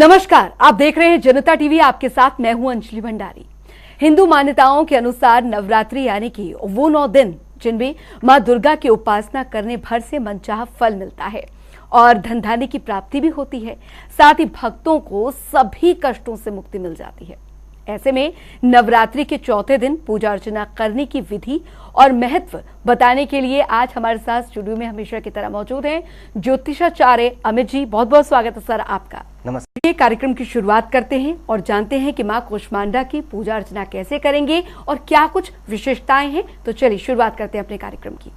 नमस्कार, आप देख रहे हैं जनता टीवी। आपके साथ मैं हूं अंजलि भंडारी। हिंदू मान्यताओं के अनुसार नवरात्रि यानी कि वो 9 दिन जिनमें मां दुर्गा की उपासना करने भर से मनचाहा फल मिलता है और धन धान्य की प्राप्ति भी होती है। साथ ही भक्तों को सभी कष्टों से मुक्ति मिल जाती है। ऐसे में नवरात्रि के चौथे दिन पूजा अर्चना करने की विधि और महत्व बताने के लिए आज हमारे साथ स्टूडियो में हमेशा की तरह मौजूद हैं ज्योतिषाचार्य अमित जी। बहुत बहुत स्वागत है सर आपका। नमस्ते। ये कार्यक्रम की शुरुआत करते हैं और जानते हैं कि मां कूष्मांडा की पूजा अर्चना कैसे करेंगे और क्या कुछ विशेषताएं हैं। तो चलिए शुरुआत करते हैं अपने कार्यक्रम की।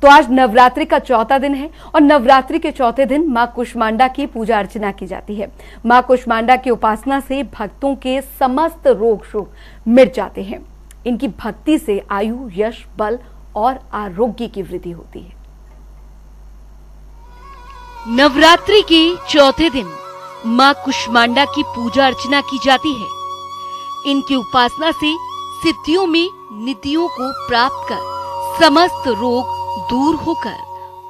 तो आज नवरात्रि का चौथा दिन है और नवरात्रि के चौथे दिन मां कूष्मांडा की पूजा अर्चना की जाती है। मां कूष्मांडा की उपासना से भक्तों के समस्त रोग शोक मिट जाते हैं। इनकी भक्ति से आयु, यश, बल और आरोग्य की वृद्धि होती है। नवरात्रि के चौथे दिन मां कूष्मांडा की पूजा अर्चना की जाती है। इनकी उपासना से सिद्धियों में निधियों को प्राप्त कर समस्त रोग दूर होकर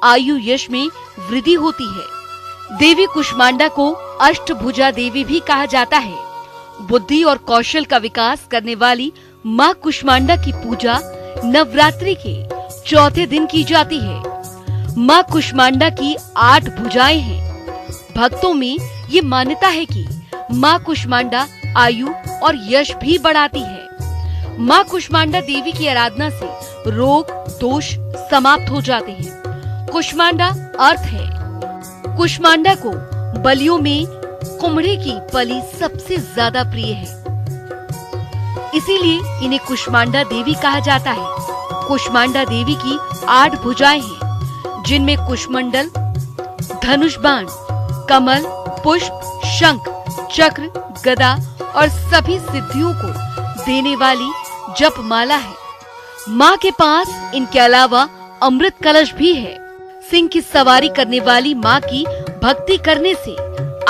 आयु यश में वृद्धि होती है। देवी कूष्मांडा को अष्टभुजा देवी भी कहा जाता है। बुद्धि और कौशल का विकास करने वाली मां कूष्मांडा की पूजा नवरात्रि के चौथे दिन की जाती है। मां कूष्मांडा की 8 भुजाएं हैं। भक्तों में ये मान्यता है कि मां कूष्मांडा आयु और यश भी बढ़ाती है। मां कूष्मांडा देवी की आराधना से रोग दोष समाप्त हो जाते हैं। कूष्मांडा अर्थ है। कूष्मांडा को बलियों में कुम्हड़े की पली सबसे ज्यादा प्रिय है, इसीलिए इन्हें कूष्मांडा देवी कहा जाता है। कूष्मांडा देवी की 8 भुजाएं हैं, जिनमें कुशमंडल, धनुष बाण, कमल, पुष्प, शंख, चक्र, गदा और सभी सिद्धियों को देने वाली जप माला है। माँ के पास इनके अलावा अमृत कलश भी है। सिंह की सवारी करने वाली माँ की भक्ति करने से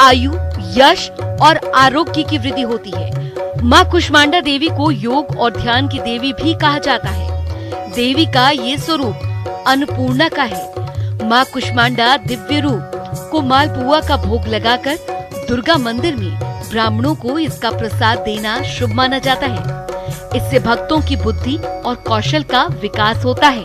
आयु, यश और आरोग्य की वृद्धि होती है। माँ कूष्मांडा देवी को योग और ध्यान की देवी भी कहा जाता है। देवी का ये स्वरूप अन्नपूर्णा का है। माँ कूष्मांडा दिव्य रूप को मालपुआ का भोग लगाकर दुर्गा मंदिर में ब्राह्मणों को इसका प्रसाद देना शुभ माना जाता है। इससे भक्तों की बुद्धि और कौशल का विकास होता है।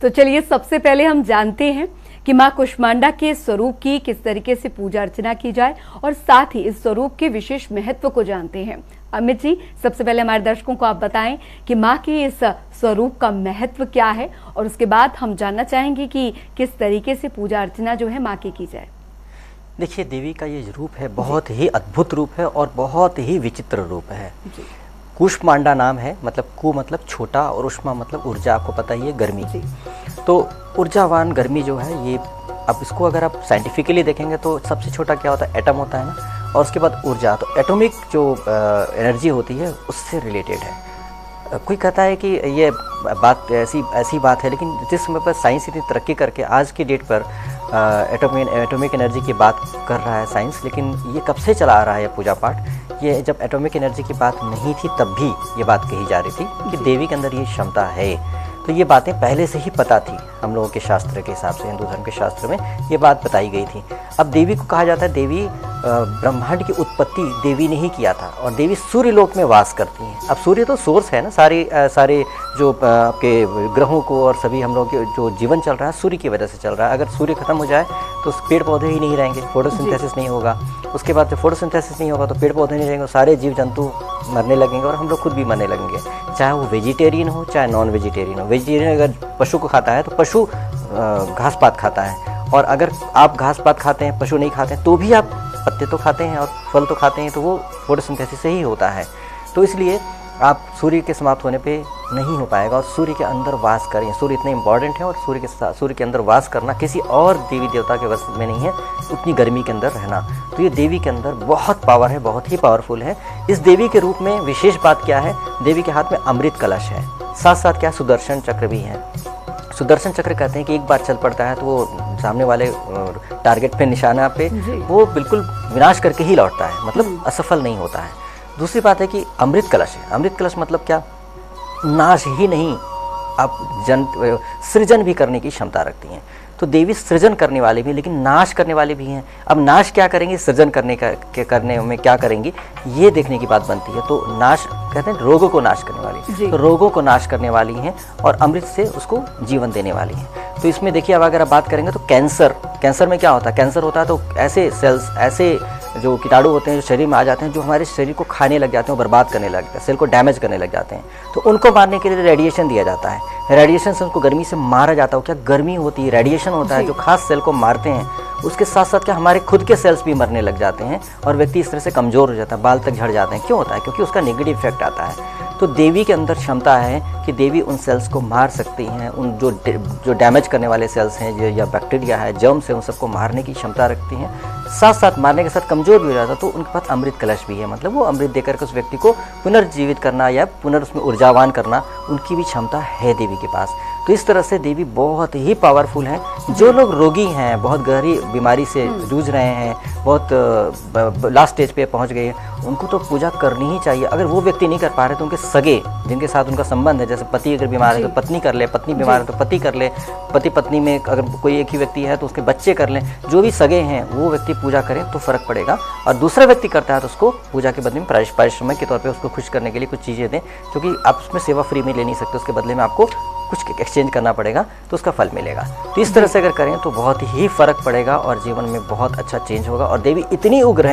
तो चलिए सबसे पहले हम जानते हैं कि मां कूष्मांडा के स्वरूप की किस तरीके से पूजा अर्चना की जाए और साथ ही इस स्वरूप के विशेष महत्व को जानते हैं। अमित जी, सबसे पहले हमारे दर्शकों को आप बताएं कि मां के इस स्वरूप का महत्व क्या है और उसके बाद हम जानना चाहेंगे कि किस तरीके से पूजा अर्चना जो है मां की जाए। देखिए, देवी का ये रूप है, बहुत ही अद्भुत रूप है और बहुत ही विचित्र रूप है। कूष्मांडा नाम है, मतलब कु मतलब छोटा और उष्मा मतलब ऊर्जा। आपको पता ही है, गर्मी। तो ऊर्जावान गर्मी जो है ये, अब इसको अगर आप साइंटिफिकली देखेंगे तो सबसे छोटा क्या होता है, एटम होता है ना, और उसके बाद ऊर्जा। तो एटॉमिक जो एनर्जी होती है उससे रिलेटेड है। कोई कहता है कि ये बात ऐसी बात है, लेकिन जिस समय पर साइंस इतनी तरक्की करके आज की डेट पर एटॉमिक एनर्जी की बात कर रहा है साइंस, लेकिन ये कब से चला आ रहा है ये पूजा पाठ। ये जब एटॉमिक एनर्जी की बात नहीं थी तब भी ये बात कही जा रही थी कि देवी के अंदर ये क्षमता है। तो ये बातें पहले से ही पता थी हम लोगों के शास्त्र के हिसाब से, हिंदू धर्म के शास्त्र में ये बात बताई गई थी। अब देवी को कहा जाता है, देवी ब्रह्मांड की उत्पत्ति देवी ने ही किया था और देवी सूर्य लोक में वास करती हैं। अब सूर्य तो सोर्स है ना, सारे जो आपके ग्रहों को और सभी हम लोगों के जो जीवन चल रहा है सूर्य की वजह से चल रहा है। अगर सूर्य खत्म हो जाए तो पेड़ पौधे ही नहीं रहेंगे, फोटोसिंथेसिस नहीं होगा। उसके बाद जब फोटोसिंथेसिस नहीं होगा तो पेड़ पौधे नहीं रहेंगे, सारे जीव जंतु मरने लगेंगे और हम लोग खुद भी मरने लगेंगे, चाहे वो वेजिटेरियन हो चाहे नॉन वेजिटेरियन हो। वेजिटेरियन अगर पशु को खाता है तो पशु घास पात खाता है, और अगर आप घास पात खाते हैं, पशु नहीं खाते हैं, तो भी आप पत्ते तो खाते हैं और फल तो खाते हैं, तो वो फोटोसिंथेसिस से ही होता है। तो इसलिए आप सूर्य के समाप्त होने पे नहीं हो पाएगा और सूर्य के अंदर वास करें। सूर्य इतने इंपॉर्टेंट है और सूर्य के अंदर वास करना किसी और देवी देवता के वश में नहीं है, उतनी गर्मी के अंदर रहना। तो ये देवी के अंदर बहुत पावर है, बहुत ही पावरफुल है। इस देवी के रूप में विशेष बात क्या है, देवी के हाथ में अमृत कलश है, साथ साथ क्या सुदर्शन चक्र भी है। सुदर्शन चक्र कहते हैं कि एक बार चल पड़ता है तो वो सामने वाले टारगेट पे, निशाना पे वो बिल्कुल विनाश करके ही लौटता है, मतलब असफल नहीं होता है। दूसरी बात है कि अमृत कलश है। अमृत कलश मतलब क्या, नाश ही नहीं, आप सृजन भी करने की क्षमता रखती हैं। तो देवी सृजन करने वाले भी, लेकिन नाश करने वाले भी हैं। अब नाश क्या करेंगे, सृजन करने में क्या करेंगी, ये देखने की बात बनती है। तो नाश कहते हैं रोगों को नाश करने वाली, तो रोगों को नाश करने वाली हैं और अमृत से उसको जीवन देने वाली हैं। तो इसमें देखिए, अब अगर आप बात करेंगे तो कैंसर में क्या होता है, कैंसर होता है तो ऐसे सेल्स, ऐसे जो कीटाणु होते हैं जो शरीर में आ जाते हैं, जो हमारे शरीर को खाने लग जाते हैं, बर्बाद करने लग जाते हैं, सेल को डैमेज करने लग जाते हैं। तो उनको मारने के लिए रेडिएशन दिया जाता है। रेडिएशन से उनको गर्मी से मारा जाता है। क्या गर्मी होती है, रेडिएशन होता है जो खास सेल को मारते हैं। उसके साथ साथ क्या हमारे खुद के सेल्स भी मरने लग जाते हैं और व्यक्ति इस तरह से कमज़ोर हो जाता है, बाल तक झड़ जाते हैं। क्यों होता है, क्योंकि उसका नेगेटिव इफेक्ट आता है। तो देवी के अंदर क्षमता है कि देवी उन सेल्स को मार सकती हैं, उन जो डैमेज करने वाले सेल्स हैं या बैक्टीरिया है, जर्म्स है, उन सबको मारने की क्षमता रखती हैं। साथ साथ मारने के साथ कमज़ोर भी हो जाता है। तो उनके पास अमृत कलश भी है, मतलब वो अमृत देकर के उस व्यक्ति को पुनर्जीवित करना या उसमें ऊर्जावान करना, उनकी भी क्षमता है देवी के पास। तो इस तरह से देवी बहुत ही पावरफुल है। जो लोग रोगी हैं, बहुत गहरी बीमारी से जूझ रहे हैं, बहुत लास्ट स्टेज पे पहुंच गए हैं, उनको तो पूजा करनी ही चाहिए। अगर वो व्यक्ति नहीं कर पा रहे तो उनके सगे, जिनके साथ उनका संबंध है, जैसे पति अगर बीमार है तो पत्नी कर ले, पत्नी बीमार है तो पति कर ले, पति पत्नी में अगर कोई एक ही व्यक्ति है तो उसके बच्चे कर लें। जो भी सगे हैं वो व्यक्ति पूजा करें तो फ़र्क पड़ेगा। और दूसरा व्यक्ति करता है तो उसको पूजा के बदले में पारिश्रमिक के तौर पर उसको खुश करने के लिए कुछ चीज़ें दें, क्योंकि आप उसमें सेवा फ्री में ले नहीं सकते, उसके बदले में आपको कुछ एक्सचेंज करना पड़ेगा तो उसका फल मिलेगा। तो इस तरह से अगर करें तो बहुत ही फ़र्क पड़ेगा और जीवन में बहुत अच्छा चेंज होगा। और देवी इतनी उग्र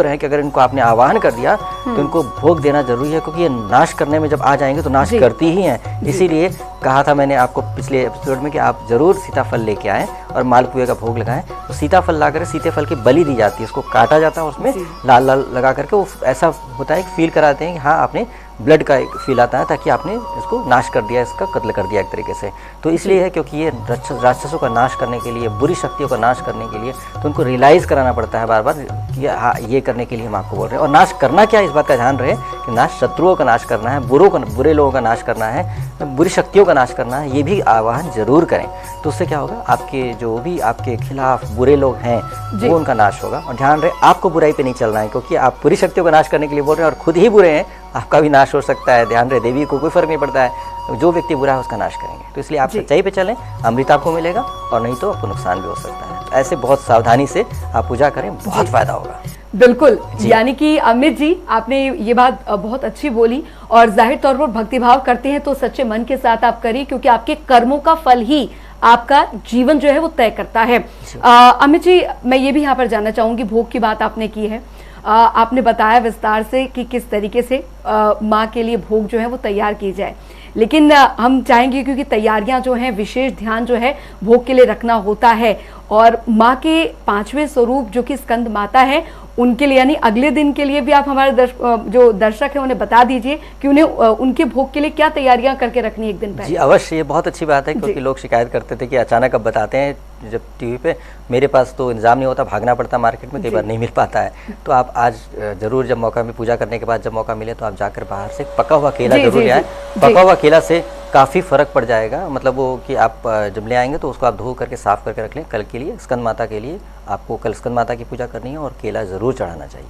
है कि अगर इनको आपने आवाहन कर दिया तो इनको भोग देना जरूरी है, क्योंकि ये नाश करने में जब आ जाएंगे तो नाश करती ही हैं। इसीलिए कहा था मैंने आपको पिछले एपिसोड में कि आप जरूर सीताफल लेके आएँ और मालपुए का भोग लगाएं। तो सीताफल ला कर सीताफल की बलि दी जाती है, उसको काटा जाता है, उसमें लाल लाल लगा करके वो ऐसा होता है कि फील कराते हैं कि हाँ आपने ब्लड का एक फील आता है, ताकि आपने इसको नाश कर दिया, इसका कत्ल कर दिया एक तरीके से। तो इसलिए है क्योंकि ये राक्षसों का नाश करने के लिए, बुरी शक्तियों का नाश करने के लिए, तो उनको रियलाइज़ कराना पड़ता है बार बार कि हाँ ये करने के लिए हम आपको बोल रहे हैं। और नाश करना क्या, इस बात का ध्यान रहे कि नाश शत्रुओं का नाश करना है, बुरे लोगों का नाश करना है, बुरी शक्तियों का नाश करना है। ये भी आवाहन जरूर करें। तो उससे क्या होगा, आपके जो भी आपके खिलाफ बुरे लोग हैं वो उनका नाश होगा। और ध्यान रहे आपको बुराई पे नहीं चलना है, क्योंकि आप बुरी शक्तियों का नाश करने के लिए बोल रहे हैं और खुद ही बुरे हैं, आपका भी नाश हो सकता है। ध्यान रहे देवी को कोई फर्क नहीं पड़ता है, जो व्यक्ति बुरा है उसका नाश करेंगे। तो इसलिए आप सच्चाई पे चलें, अमृत आपको मिलेगा, और नहीं तो आपको नुकसान भी हो सकता है। ऐसे बहुत सावधानी से आप पूजा करें, बहुत फायदा होगा। बिल्कुल, यानी कि अमित जी आपने ये बात बहुत अच्छी बोली। और जाहिर तौर पर भक्तिभाव करते हैं तो सच्चे मन के साथ आप करिए, क्योंकि आपके कर्मों का फल ही आपका जीवन जो है वो तय करता है। अमित जी, मैं ये भी यहाँ पर जानना चाहूंगी, भोग की बात आपने की है, आपने बताया विस्तार से कि किस तरीके से माँ के लिए भोग जो है वो तैयार की जाए, लेकिन हम चाहेंगे क्योंकि तैयारियां जो हैं, विशेष ध्यान जो है भोग के लिए रखना होता है। और माँ के 5वें स्वरूप जो कि स्कंद माता है, उनके लिए यानी अगले दिन के लिए भी आप हमारे जो दर्शक हैं उन्हें बता दीजिए कि उन्हें उनके भोग के लिए क्या तैयारियां करके रखनी एक दिन पहले। जी अवश्य, ये बहुत अच्छी बात है, क्योंकि लोग शिकायत करते थे कि अचानक अब बताते हैं जब टीवी पे, मेरे पास तो इंतजाम नहीं होता, भागना पड़ता मार्केट में, कई बार नहीं मिल पाता है। तो आप आज जरूर जब मौका में पूजा करने के बाद जब मौका मिले तो आप जाकर बाहर से पका हुआ केला जरूर ले आए। पका हुआ केला से काफ़ी फ़र्क पड़ जाएगा, मतलब वो कि आप जब ले आएंगे तो उसको आप धो करके साफ़ करके रख लें कल के लिए। स्कंद माता के लिए आपको कल स्कंद माता की पूजा करनी है और केला ज़रूर चढ़ाना चाहिए,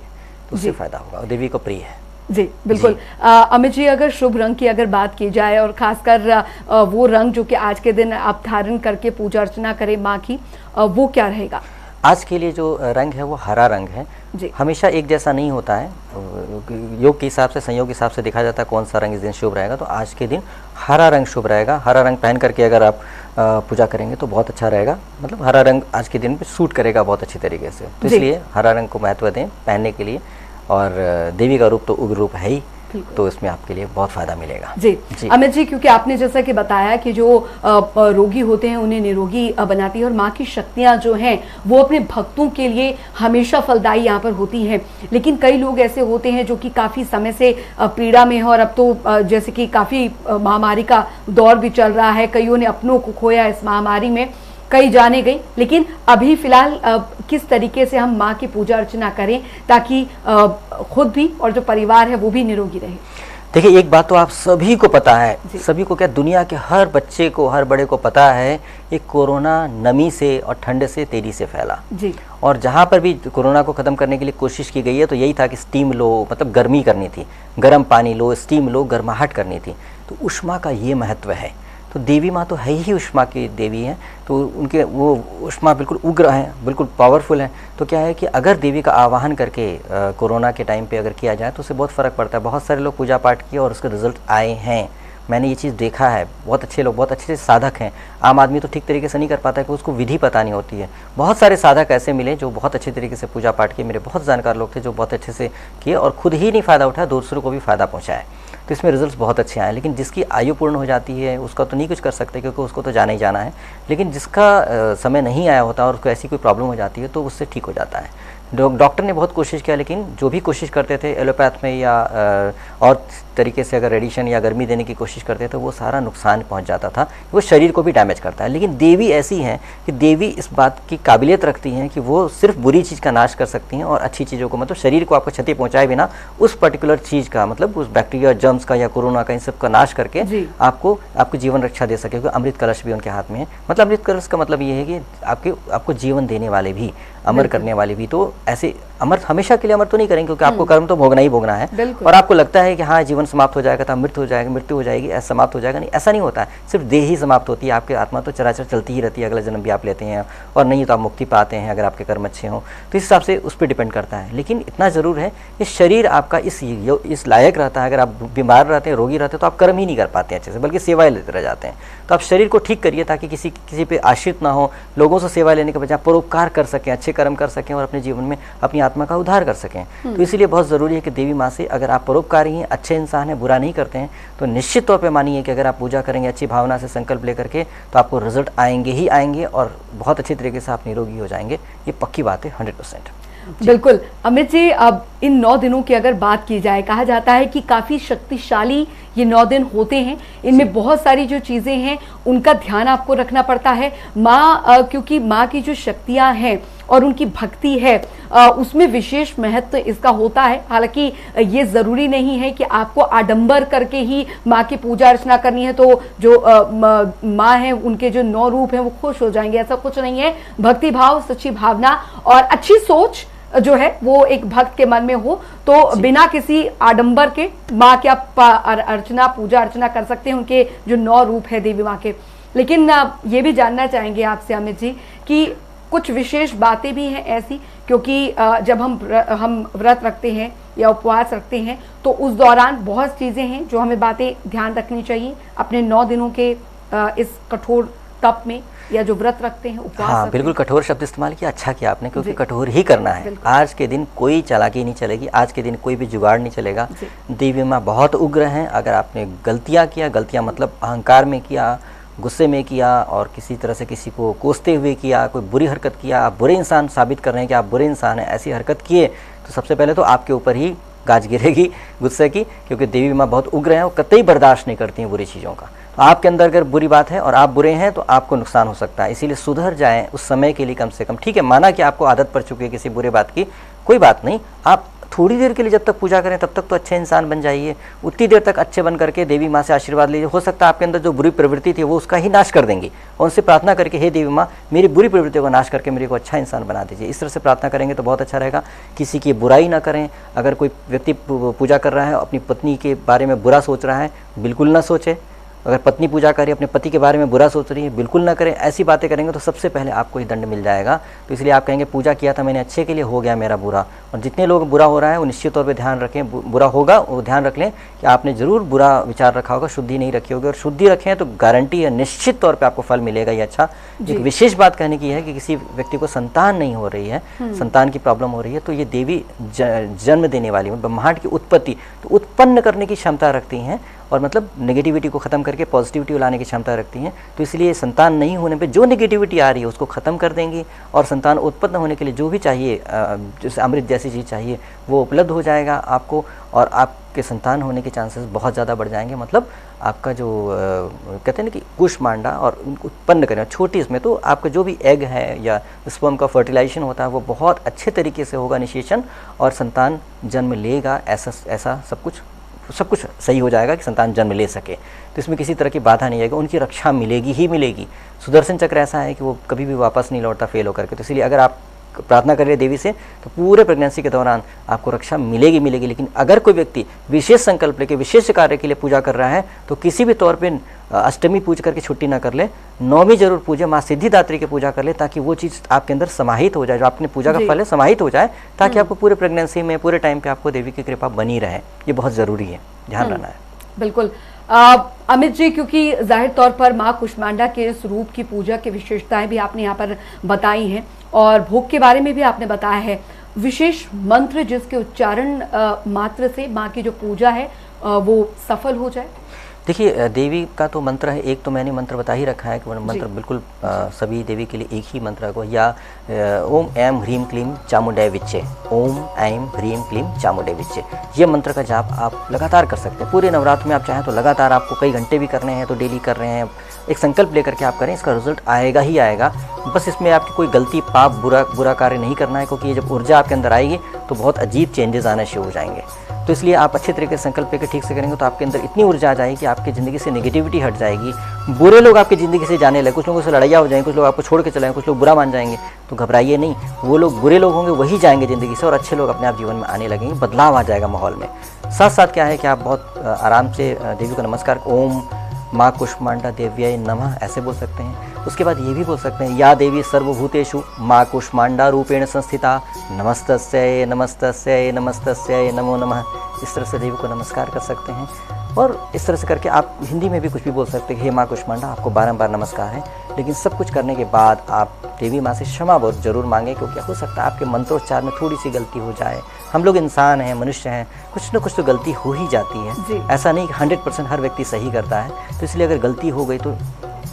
तो उससे फ़ायदा होगा और देवी को प्रिय है। जी बिल्कुल। अमित जी, अगर शुभ रंग की अगर बात की जाए और खासकर वो रंग जो कि आज के दिन आप धारण करके पूजा अर्चना करें माँ की, वो क्या रहेगा? आज के लिए जो रंग है वो हरा रंग है। हमेशा एक जैसा नहीं होता है, योग के हिसाब से, संयोग के हिसाब से देखा जाता है कौन सा रंग इस दिन शुभ रहेगा। तो आज के दिन हरा रंग शुभ रहेगा। हरा रंग पहन करके अगर आप पूजा करेंगे तो बहुत अच्छा रहेगा, मतलब हरा रंग आज के दिन पे सूट करेगा बहुत अच्छी तरीके से। तो इसलिए हरा रंग को महत्व दें पहनने के लिए। और देवी का रूप तो उग्र रूप है ही, तो इसमें आपके लिए बहुत फायदा मिलेगा। जी अमित जी, क्योंकि आपने जैसा कि बताया कि जो रोगी होते हैं उन्हें निरोगी बनाती है, और माँ की शक्तियाँ जो हैं वो अपने भक्तों के लिए हमेशा फलदायी यहाँ पर होती हैं। लेकिन कई लोग ऐसे होते हैं जो कि काफ़ी समय से पीड़ा में हैं, और अब तो जैसे कि काफ़ी महामारी का दौर भी चल रहा है, कईयों ने अपनों को खोया इस महामारी में, कई जाने गई। लेकिन अभी फिलहाल किस तरीके से हम माँ की पूजा अर्चना करें ताकि खुद भी और जो परिवार है वो भी निरोगी रहे? देखिए, एक बात तो आप सभी को पता है, सभी को क्या, दुनिया के हर बच्चे को, हर बड़े को पता है, ये कोरोना नमी से और ठंड से तेजी से फैला जी। और जहाँ पर भी कोरोना को ख़त्म करने के लिए कोशिश की गई है तो यही था कि स्टीम लो, मतलब गर्मी करनी थी, गर्म पानी लो, स्टीम लो, गर्माहट करनी थी। तो ऊष्मा का ये महत्व है। तो देवी माँ तो है ही ऊष्मा की देवी हैं, तो उनके वो ऊष्मा बिल्कुल उग्र हैं, बिल्कुल पावरफुल हैं। तो क्या है कि अगर देवी का आवाहन करके कोरोना के टाइम पे अगर किया जाए तो उससे बहुत फ़र्क पड़ता है। बहुत सारे लोग पूजा पाठ किए और उसके रिजल्ट आए हैं, मैंने ये चीज़ देखा है। बहुत अच्छे लोग, बहुत अच्छे साधक हैं। आम आदमी तो ठीक तरीके से नहीं कर पाता है, कि उसको विधि पता नहीं होती है। बहुत सारे साधक ऐसे मिले जो बहुत अच्छे तरीके से पूजा पाठ किए, मेरे बहुत जानकार लोग थे जो बहुत अच्छे से किए और खुद ही नहीं फ़ायदा उठाया, दूसरों को भी फ़ायदा पहुँचाया। तो इसमें रिजल्ट्स बहुत अच्छे आए। लेकिन जिसकी आयु पूर्ण हो जाती है उसका तो नहीं कुछ कर सकते, क्योंकि उसको तो जाना ही जाना है। लेकिन जिसका समय नहीं आया होता और उसको ऐसी कोई प्रॉब्लम हो जाती है तो उससे ठीक हो जाता है। डॉक्टर ने बहुत कोशिश किया, लेकिन जो भी कोशिश करते थे एलोपैथ में या और तरीके से अगर रेडिएशन या गर्मी देने की कोशिश करते थे, वो सारा नुकसान पहुंच जाता था, वो शरीर को भी डैमेज करता है। लेकिन देवी ऐसी हैं कि देवी इस बात की काबिलियत रखती हैं कि वो सिर्फ बुरी चीज़ का नाश कर सकती हैं और अच्छी चीज़ों को, मतलब शरीर को आपको क्षति पहुँचाए बिना उस पर्टिकुलर चीज़ का, मतलब उस बैक्टीरिया, जर्म्स का या कोरोना का, इन सब का नाश करके आपको जीवन रक्षा दे सके। क्योंकि अमृत कलश भी उनके हाथ में है। मतलब अमृत कलश का मतलब ये है कि आपको जीवन देने वाले भी, अमर करने वाले भी। तो ऐसे अमर हमेशा के लिए अमर तो नहीं करेंगे, क्योंकि आपको कर्म तो भोगना ही भोगना है। और आपको लगता है कि हाँ जीवन समाप्त हो जाएगा तो मृत्यु हो जाएगा, मृत्यु हो जाएगी, ऐसा समाप्त हो जाएगा, नहीं, ऐसा नहीं होता है। सिर्फ देह ही समाप्त होती है, आपकी आत्मा तो चराचर चलती ही रहती है। अगला जन्म भी आप लेते हैं और नहीं तो आप मुक्ति पाते हैं अगर आपके कर्म अच्छे हों। तो इस हिसाब से उस पर डिपेंड करता है। लेकिन इतना ज़रूर है कि शरीर आपका इस लायक रहता है, अगर आप बीमार रहते हैं, रोगी रहते हैं, तो आप कर्म ही नहीं कर पाते अच्छे से, बल्कि सेवाएं लेते रह जाते हैं। तो आप शरीर को ठीक करिए ताकि किसी पे आश्रित ना हो, लोगों से सेवा लेने के बजाय परोपकार कर सकें, अच्छे कर्म कर सकें और अपने जीवन में अपनी आत्मा का उद्धार कर सकें। तो इसीलिए बहुत ज़रूरी है कि देवी माँ से अगर आप परोपकारी हैं, अच्छे इंसान हैं, बुरा नहीं करते हैं, तो निश्चित तौर पे मानिए कि अगर आप पूजा करेंगे अच्छी भावना से, संकल्प लेकर के, तो आपको रिजल्ट आएंगे ही आएंगे और बहुत अच्छे तरीके से आप निरोगी हो जाएंगे। ये पक्की बात है 100%। बिल्कुल अमित जी, अब इन 9 दिनों की अगर बात की जाए, कहा जाता है कि काफी शक्तिशाली ये 9 दिन होते हैं। इनमें बहुत सारी जो चीजें हैं उनका ध्यान आपको रखना पड़ता है। माँ, क्योंकि माँ की जो शक्तियां हैं और उनकी भक्ति है, उसमें विशेष महत्व इसका होता है। हालांकि ये जरूरी नहीं है कि आपको आडंबर करके ही माँ की पूजा अर्चना करनी है तो जो माँ है उनके जो 9 रूप हैं वो खुश हो जाएंगे, ऐसा कुछ नहीं है। भक्ति भाव, सच्ची भावना और अच्छी सोच जो है वो एक भक्त के मन में हो तो बिना किसी आडंबर के माँ की आप अर्चना, पूजा अर्चना कर सकते हैं, उनके जो 9 रूप है देवी माँ के। लेकिन ये भी जानना चाहेंगे आपसे अमित जी कि कुछ विशेष बातें भी हैं ऐसी, क्योंकि जब हम व्रत रखते हैं या उपवास रखते हैं तो उस दौरान बहुत चीज़ें हैं जो हमें बातें ध्यान रखनी चाहिए अपने 9 दिनों के इस कठोर तप में, या जो व्रत रखते हैं, उपवास। हाँ बिल्कुल, कठोर शब्द इस्तेमाल किया, अच्छा किया आपने, क्योंकि कठोर ही करना है। आज के दिन कोई चालाकी नहीं चलेगी, आज के दिन कोई भी जुगाड़ नहीं चलेगा। देवी माँ बहुत उग्र हैं। अगर आपने गलतियाँ किया, गलतियाँ मतलब अहंकार में किया, गुस्से में किया और किसी तरह से किसी को कोसते हुए किया, कोई बुरी हरकत किया, आप बुरे इंसान साबित कर रहे हैं कि आप बुरे इंसान हैं, ऐसी हरकत किए तो सबसे पहले तो आपके ऊपर ही गाज गिरेगी गुस्से की, क्योंकि देवी माँ बहुत उग्र हैं, वो कतई बर्दाश्त नहीं करती हैं बुरी चीज़ों का। तो आपके अंदर अगर बुरी बात है और आप बुरे हैं तो आपको नुकसान हो सकता है। इसीलिए सुधर जाएं उस समय के लिए कम से कम। ठीक है, माना कि आपको आदत पड़ चुकी है किसी बुरे बात की, कोई बात नहीं, आप थोड़ी देर के लिए जब तक पूजा करें तब तक तो अच्छे इंसान बन जाइए। उतनी देर तक अच्छे बन करके देवी माँ से आशीर्वाद लीजिए। हो सकता है आपके अंदर जो बुरी प्रवृत्ति थी वो उसका ही नाश कर देंगी, और उनसे प्रार्थना करके हे देवी माँ मेरी बुरी प्रवृत्तियों को नाश करके मेरे को अच्छा इंसान बना दीजिए। इस तरह से प्रार्थना करेंगे तो बहुत अच्छा रहेगा। किसी की बुराई ना करें। अगर कोई व्यक्ति पूजा कर रहा है, अपनी पत्नी के बारे में बुरा सोच रहा है, बिल्कुल ना सोचे। अगर पत्नी पूजा कर रही है, अपने पति के बारे में बुरा सोच रही है, बिल्कुल ना करें। ऐसी बातें करेंगे तो सबसे पहले आपको ही दंड मिल जाएगा। तो इसलिए आप कहेंगे पूजा किया था मैंने अच्छे के लिए, हो गया मेरा बुरा। और जितने लोग बुरा हो रहा है वो निश्चित तौर पे ध्यान रखें, बुरा होगा वो ध्यान रख लें कि आपने जरूर बुरा विचार रखा होगा, शुद्धि नहीं रखी होगी। और शुद्धि रखें तो गारंटी है निश्चित तौर पर आपको फल मिलेगा ये अच्छा। एक विशेष बात कहने की है कि किसी व्यक्ति को संतान नहीं हो रही है, संतान की प्रॉब्लम हो रही है, तो ये देवी जन्म देने वाली, ब्रह्मांड की उत्पत्ति तो उत्पन्न करने की क्षमता रखती हैं, और मतलब नेगेटिविटी को ख़त्म करके पॉजिटिविटी लाने की क्षमता रखती हैं। तो इसलिए संतान नहीं होने पे जो नेगेटिविटी आ रही है उसको ख़त्म कर देंगी, और संतान उत्पन्न होने के लिए जो भी चाहिए, जैसे अमृत जैसी चीज़ चाहिए वो उपलब्ध हो जाएगा आपको, और आपके संतान होने के चांसेस बहुत ज़्यादा बढ़ जाएंगे। मतलब आपका जो कहते हैं ना कि कुष्मांडा और उत्पन्न करें छोटी, इसमें तो आपका जो भी एग है या स्पर्म का फर्टिलाइजेशन होता है वो बहुत अच्छे तरीके से होगा, इनिशिएशन, और संतान जन्म लेगा। ऐसा सब कुछ सब कुछ सही हो जाएगा कि संतान जन्म ले सके। तो इसमें किसी तरह की बाधा नहीं आएगी, उनकी रक्षा मिलेगी ही मिलेगी। सुदर्शन चक्र ऐसा है कि वो कभी भी वापस नहीं लौटता फेल होकर के। तो इसलिए अगर आप प्रार्थना करिए देवी से तो पूरे प्रेगनेंसी के दौरान आपको रक्षा मिलेगी मिलेगी। लेकिन अगर कोई व्यक्ति विशेष संकल्प लेके विशेष कार्य के लिए पूजा कर रहा है तो किसी भी तौर पे अष्टमी पूज करके छुट्टी ना कर ले, नौवीं जरूर पूजे, माँ सिद्धिदात्री की पूजा कर ले, ताकि वो चीज़ आपके अंदर समाहित हो जाए, जो आपने पूजा का फल है समाहित हो जाए, ताकि आपको पूरे प्रेगनेंसी में पूरे टाइम पे आपको देवी की कृपा बनी रहे। ये बहुत ज़रूरी है, ध्यान रखना है। बिल्कुल अमित जी, क्योंकि जाहिर तौर पर माँ कुष्मांडा के स्वरूप की पूजा की विशेषताएं भी आपने यहाँ पर बताई हैं और भोग के बारे में भी आपने बताया है। विशेष मंत्र जिसके उच्चारण मात्र से माँ की जो पूजा है वो सफल हो जाए। देखिए, देवी का तो मंत्र है, एक तो मैंने मंत्र बता ही रखा है कि मंत्र बिल्कुल सभी देवी के लिए एक ही मंत्र को, या ओम ऐम ह्रीम क्लीम चामुंडे विच्चे, ओम ऐम ह्रीम क्लीम चामुंडे विच्चे, ये मंत्र का जाप आप लगातार कर सकते हैं। पूरे नवरात्र में आप चाहें तो लगातार, आपको कई घंटे भी करने हैं तो डेली कर रहे हैं, एक संकल्प लेकर के आप करें, इसका रिजल्ट आएगा ही आएगा। बस इसमें आपकी कोई गलती, पाप, बुरा कार्य नहीं करना है, क्योंकि ये जब ऊर्जा आपके अंदर आएगी तो बहुत अजीब चेंजेस आने शुरू हो जाएंगे। तो इसलिए आप अच्छे तरीके से संकल्प लेकर ठीक से करेंगे तो आपके अंदर इतनी ऊर्जा आ जाएगी कि आपकी ज़िंदगी से नेगेटिविटी हट जाएगी। बुरे लोग आपकी ज़िंदगी से जाने लगे, कुछ लोगों से लड़ाइयाँ हो जाएंगी, कुछ लोग आपको छोड़ के चलाएंगे, कुछ लोग बुरा मान जाएंगे, तो घबराइए नहीं। वो लोग बुरे लोग होंगे वही जाएंगे ज़िंदगी से और अच्छे लोग अपने आप जीवन में आने लगेंगे, बदलाव आ जाएगा माहौल में। साथ साथ क्या है कि आप बहुत आराम से देवी को नमस्कार, ओम माँ कुष्मांडा देव्याय नमः ऐसे बोल सकते हैं। उसके बाद ये भी बोल सकते हैं, या देवी सर्वभूतेषु माँ कुष्मांडा रूपेण संस्थिता, नमस्तस्यै नमस्तस्यै नमस्तस्यै नमो नमः। इस तरह से देवी को नमस्कार कर सकते हैं। और इस तरह से करके आप हिंदी में भी कुछ भी बोल सकते हैं, हे माँ कुष्मांडा, आपको बारंबार नमस्कार है। लेकिन सब कुछ करने के बाद आप देवी माँ से क्षमा बहुत जरूर मांगें, क्योंकि हो सकता है आपके मंत्रोच्चार में थोड़ी सी गलती हो जाए। हम लोग इंसान हैं, मनुष्य हैं, कुछ ना कुछ तो गलती हो ही जाती है। ऐसा नहीं कि 100% हर व्यक्ति सही करता है। तो इसलिए अगर गलती हो गई तो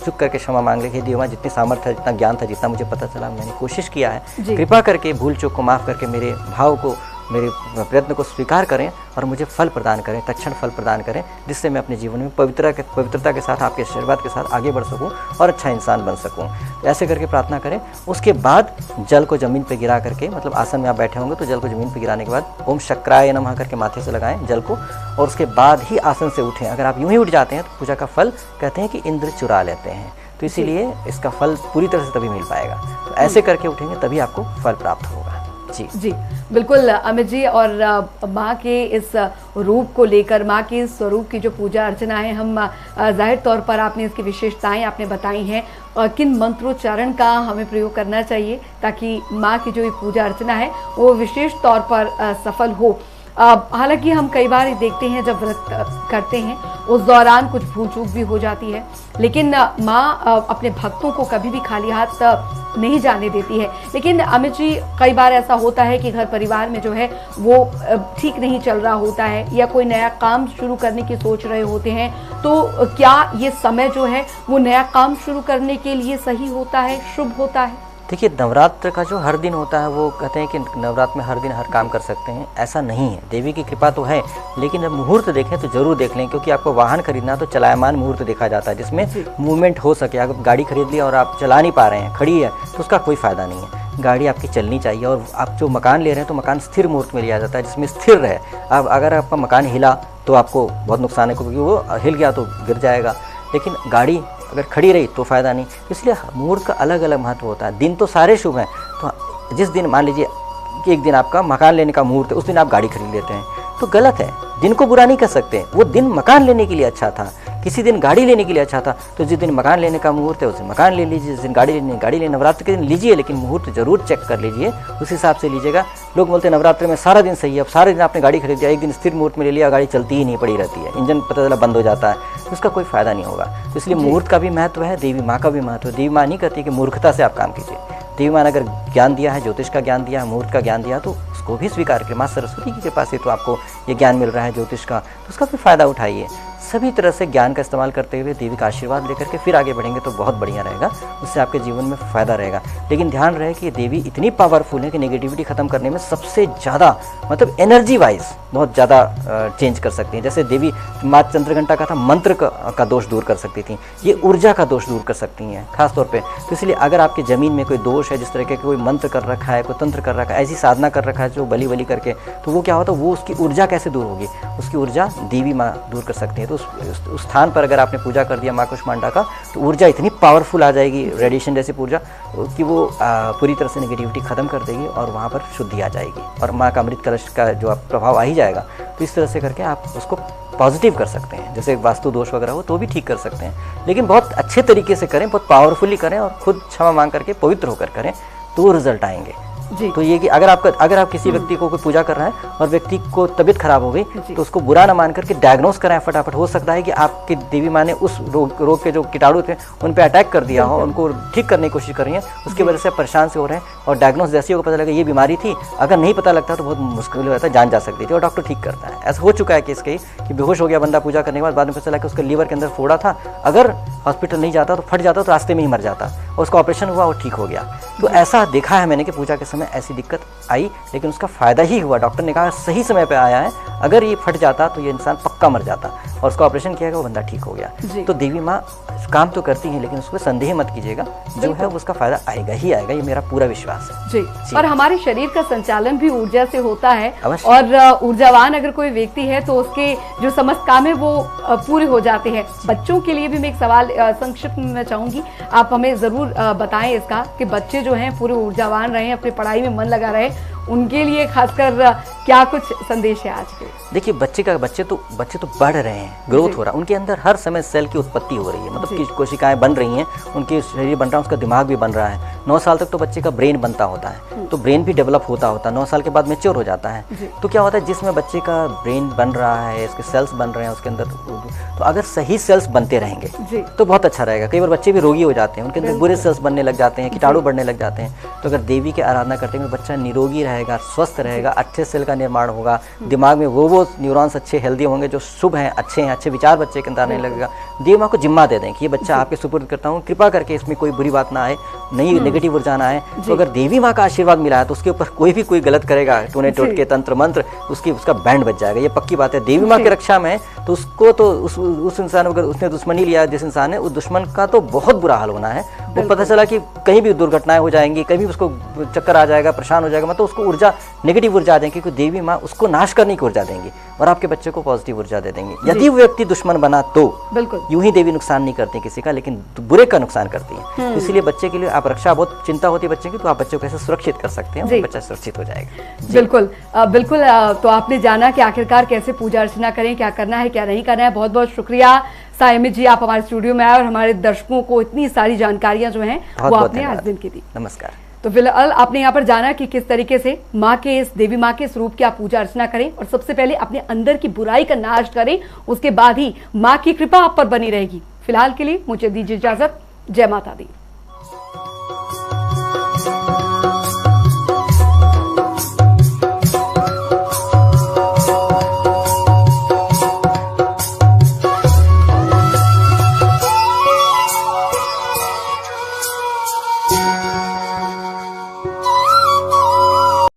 चुप करके क्षमा मांग ले। देवी माँ, जितनी सामर्थ्य है, जितना ज्ञान था, जितना मुझे पता चला, मैंने कोशिश किया है, कृपा करके भूल चूक को माफ़ करके मेरे भाव को, मेरे प्रयत्न को स्वीकार करें और मुझे फल प्रदान करें, तत्क्षण फल प्रदान करें, जिससे मैं अपने जीवन में पवित्रता के साथ, आपके आशीर्वाद के साथ आगे बढ़ सकूं और अच्छा इंसान बन सकूं। तो ऐसे करके प्रार्थना करें। उसके बाद जल को ज़मीन पे गिरा करके, मतलब आसन में आप बैठे होंगे तो जल को ज़मीन पे गिराने के बाद ओम शक्राय नमः करके माथे से लगाएं जल को, और उसके बाद ही आसन से उठें। अगर आप यूं ही उठ जाते हैं तो पूजा का फल कहते हैं कि इंद्र चुरा लेते हैं। तो इसीलिए इसका फल पूरी तरह से तभी मिल पाएगा। तो ऐसे करके उठेंगे तभी आपको फल प्राप्त होगा। जी बिल्कुल अमित जी। और माँ के इस रूप को लेकर, माँ के इस स्वरूप की जो पूजा अर्चना है, हम जाहिर तौर पर आपने इसकी विशेषताएं आपने बताई हैं और किन मंत्रोच्चारण का हमें प्रयोग करना चाहिए ताकि माँ की जो ये पूजा अर्चना है वो विशेष तौर पर सफल हो। हालांकि हम कई बार देखते हैं जब व्रत करते हैं उस दौरान कुछ भूल चूक भी हो जाती है, लेकिन माँ अपने भक्तों को कभी भी खाली हाथ नहीं जाने देती है। लेकिन अमित जी, कई बार ऐसा होता है कि घर परिवार में जो है वो ठीक नहीं चल रहा होता है या कोई नया काम शुरू करने की सोच रहे होते हैं, तो क्या ये समय जो है वो नया काम शुरू करने के लिए सही होता है, शुभ होता है? देखिए, नवरात्र का जो हर दिन होता है वो कहते हैं कि नवरात्र में हर दिन हर काम कर सकते हैं, ऐसा नहीं है। देवी की कृपा तो है, लेकिन जब मुहूर्त देखें तो जरूर देख लें, क्योंकि आपको वाहन खरीदना तो चलायमान मुहूर्त देखा जाता है जिसमें मूवमेंट हो सके। अगर गाड़ी खरीद ली और आप चला नहीं पा रहे हैं, खड़ी है, तो उसका कोई फ़ायदा नहीं है। गाड़ी आपकी चलनी चाहिए। और आप जो मकान ले रहे हैं तो मकान स्थिर मुहूर्त में लिया जाता है जिसमें स्थिर रहे। अब अगर आपका मकान हिला तो आपको बहुत नुकसान है, क्योंकि वो हिल गया तो गिर जाएगा। लेकिन गाड़ी अगर खड़ी रही तो फ़ायदा नहीं। इसलिए मुहूर्त का अलग अलग महत्व होता है। दिन तो सारे शुभ हैं, तो जिस दिन मान लीजिए कि एक दिन आपका मकान लेने का मुहूर्त है, उस दिन आप गाड़ी खरीद लेते हैं तो गलत है। दिन को बुरा नहीं कर सकते। वो दिन मकान लेने के लिए अच्छा था, किसी दिन गाड़ी लेने के लिए अच्छा था, तो जिस दिन मकान लेने का मुहूर्त है उस दिन मकान ले लीजिए, जिस दिन गाड़ी लेने नवरात्र के दिन लीजिए, लेकिन मुहूर्त जरूर चेक कर लीजिए, उस हिसाब से लीजिएगा। लोग बोलते हैं नवरात्र में सारा दिन सही है, अब सारे दिन आपने गाड़ी खरीद लिया, एक दिन स्थिर मुहूर्त में ले लिया, गाड़ी चलती ही नहीं, पड़ी रहती है, इंजन पता चला बंद हो जाता है, तो उसका कोई फायदा नहीं होगा। तो इसलिए मुहूर्त का भी महत्व है, देवी माँ का भी महत्व है। देवी माँ नहीं कहती कि मूर्खता से आप काम कीजिए। देवी माँ ने अगर ज्ञान दिया है, ज्योतिष का ज्ञान दिया है, मुहूर्त का ज्ञान दिया, तो उसको भी स्वीकार करें। माँ सरस्वती की कृपा से तो आपको ये ज्ञान मिल रहा है ज्योतिष का, तो उसका भी फायदा उठाइए। सभी तरह से ज्ञान का इस्तेमाल करते हुए देवी का आशीर्वाद लेकर के फिर आगे बढ़ेंगे तो बहुत बढ़िया रहेगा, उससे आपके जीवन में फ़ायदा रहेगा। लेकिन ध्यान रहे कि देवी इतनी पावरफुल है कि नेगेटिविटी ख़त्म करने में सबसे ज़्यादा, मतलब एनर्जी वाइज बहुत ज़्यादा चेंज कर सकती हैं। जैसे देवी माँ चंद्रघंटा का था, मंत्र का दोष दूर कर सकती थी, ये ऊर्जा का दोष दूर कर सकती हैं खास तौर पे। तो इसलिए अगर आपकी ज़मीन में कोई दोष है, जिस तरह के कोई मंत्र कर रखा है, कोई तंत्र कर रखा है, ऐसी साधना कर रखा है जो बली बली करके, तो वो क्या होता है, वो उसकी ऊर्जा कैसे दूर होगी, उसकी ऊर्जा देवी माँ दूर कर सकती है। तो उस स्थान पर अगर आपने पूजा कर दिया माँ कुष्मांडा का, तो ऊर्जा इतनी पावरफुल आ जाएगी, रेडिएशन जैसी ऊर्जा, कि वो पूरी तरह से नेगेटिविटी ख़त्म कर देगी और वहाँ पर शुद्धि आ जाएगी और माँ का अमृत कलश का जो प्रभाव आ ही जाएगा। तो इस तरह से करके आप उसको पॉजिटिव कर सकते हैं। जैसे वास्तु दोष वगैरह हो तो भी ठीक कर सकते हैं, लेकिन बहुत अच्छे तरीके से करें, बहुत पावरफुली करें और खुद क्षमा मांग करके पवित्र होकर करें, तो रिजल्ट आएंगे जी। तो ये कि अगर आप किसी व्यक्ति को कोई पूजा कर रहे हैं और व्यक्ति को तबीयत खराब हो गई, तो उसको बुरा ना मान करके डायग्नोस कराएं फटाफट। हो सकता है कि आपकी देवी माँ ने उस रोग के जो कीटाणु थे उन पे अटैक कर दिया हो, उनको ठीक करने की कोशिश कर रही है, उसकी वजह से परेशान से हो रहे हैं, और डायग्नोस जैसे ही पता लगा ये बीमारी थी, अगर नहीं पता लगता तो बहुत मुश्किल हो जाता है, जान जा सकती थी, और डॉक्टर ठीक करता है। ऐसा हो चुका है केस कई कि बेहोश हो गया बंदा पूजा करने के बाद में पता चला कि उसके लीवर के अंदर फोड़ा था, अगर हॉस्पिटल नहीं जाता तो फट जाता, तो रास्ते में ही मर जाता, और उसका ऑपरेशन हुआ और ठीक हो गया। तो ऐसा देखा है मैंने कि पूजा के समय ऐसी दिक्कत आई, लेकिन उसका फायदा ही हुआ। डॉक्टर ने कहा सही समय पे आया है, अगर ये फट जाता तो ये इंसान पक्का मर जाता, और उसका ऑपरेशन किया गया, वो बंदा ठीक हो गया। तो देवी माँ काम तो करती हैं, लेकिन उसको संदेह मत कीजिएगा, जो है उसका फायदा आएगा ही आएगा, ये मेरा पूरा विश्वास है जी। और हमारे शरीर का संचालन भी ऊर्जा से होता है, और ऊर्जावान अगर कोई व्यक्ति है तो उसके जो समस्त काम है वो पूरे हो जाते हैं। बच्चों के लिए भी मैं एक सवाल संक्षिप्त में मैं चाहूंगी, आप हमें जरूर बताएं इसका, कि बच्चे जो हैं पूरे ऊर्जावान रहे, अपनी पढ़ाई में मन लगा रहे, उनके लिए खासकर क्या कुछ संदेश है आज के? देखिए, बच्चे तो बढ़ रहे हैं, ग्रोथ हो रहा है, उनके अंदर हर समय सेल की उत्पत्ति हो रही है, मतलब कि कोशिकाएं बन रही हैं, उनके शरीर बन रहा है, उसका दिमाग भी बन रहा है। 9 साल तक तो बच्चे का ब्रेन बनता होता है, तो ब्रेन भी डेवलप होता है, 9 साल के बाद मैच्योर हो जाता है। तो क्या होता है, जिसमें बच्चे का ब्रेन बन रहा है, इसके सेल्स बन रहे हैं उसके अंदर, तो अगर सही सेल्स बनते रहेंगे तो बहुत अच्छा रहेगा। कई बार बच्चे भी रोगी हो जाते हैं, उनके अंदर बुरे सेल्स बनने लग जाते हैं, कीटाणु बढ़ने लग जाते हैं। तो अगर देवी की आराधना करते हैं, बच्चा निरोगी रहेगा, स्वस्थ रहेगा, अच्छे सेल का निर्माण होगा, दिमाग में वो न्यूरॉन्स अच्छे हेल्दी होंगे जो शुभ हैं, अच्छे विचार बच्चे के अंदर आने लगेगा। देवी माँ को जिम्मा दे दें कि ये बच्चा आपके सुपुर्द करता हूँ, कृपा करके इसमें कोई बुरी बात ना आए, नई नेगेटिव ऊर्जा ना आए। तो अगर देवी माँ का आशीर्वाद मिला है तो उसके ऊपर कोई गलत करेगा, टूने टोटके तंत्र मंत्र, उसका बैंड बच जाएगा, ये पक्की बात है। देवी माँ की रक्षा में तो उसको तो उस इंसान, अगर उसने दुश्मनी लिया जिस इंसान ने, उस दुश्मन का तो बहुत बुरा हाल होना है। वो पता चला कि कहीं भी दुर्घटनाएं हो जाएंगी, कहीं भी उसको चक्कर आ जाएगा, परेशान हो जाएगा, मतलब उसको ऊर्जा नेगेटिव ऊर्जा आ जाएगी, क्योंकि देवी माँ उसको नाश करने की ऊर्जा देंगी और आपके बच्चे को पॉजिटिव ऊर्जा दे देंगे। यदि वो व्यक्ति दुश्मन बना तो बिल्कुल यूं ही देवी नुकसान नहीं करती किसी का, लेकिन बुरे का नुकसान करती है। तो इसलिए बच्चे के लिए आप रक्षा, बहुत चिंता होती है बच्चे की, तो आप बच्चे को कैसे सुरक्षित कर सकते हैं, बच्चा सुरक्षित हो जाएगा। बिल्कुल बिल्कुल। तो आपने जाना कि आखिरकार कैसे पूजा अर्चना करें, क्या करना है क्या नहीं करना है। बहुत बहुत शुक्रिया सायमित जी, आप हमारे स्टूडियो में आए और हमारे दर्शकों को इतनी सारी जानकारियां जो हैं वो आपने आज दिन की दी। नमस्कार। तो फिलहाल आपने यहाँ पर जाना कि किस तरीके से माँ के, इस देवी माँ के स्वरूप की आप पूजा अर्चना करें, और सबसे पहले अपने अंदर की बुराई का नाश करें, उसके बाद ही माँ की कृपा आप पर बनी रहेगी। फिलहाल के लिए मुझे दीजिए इजाजत। जय माता दी।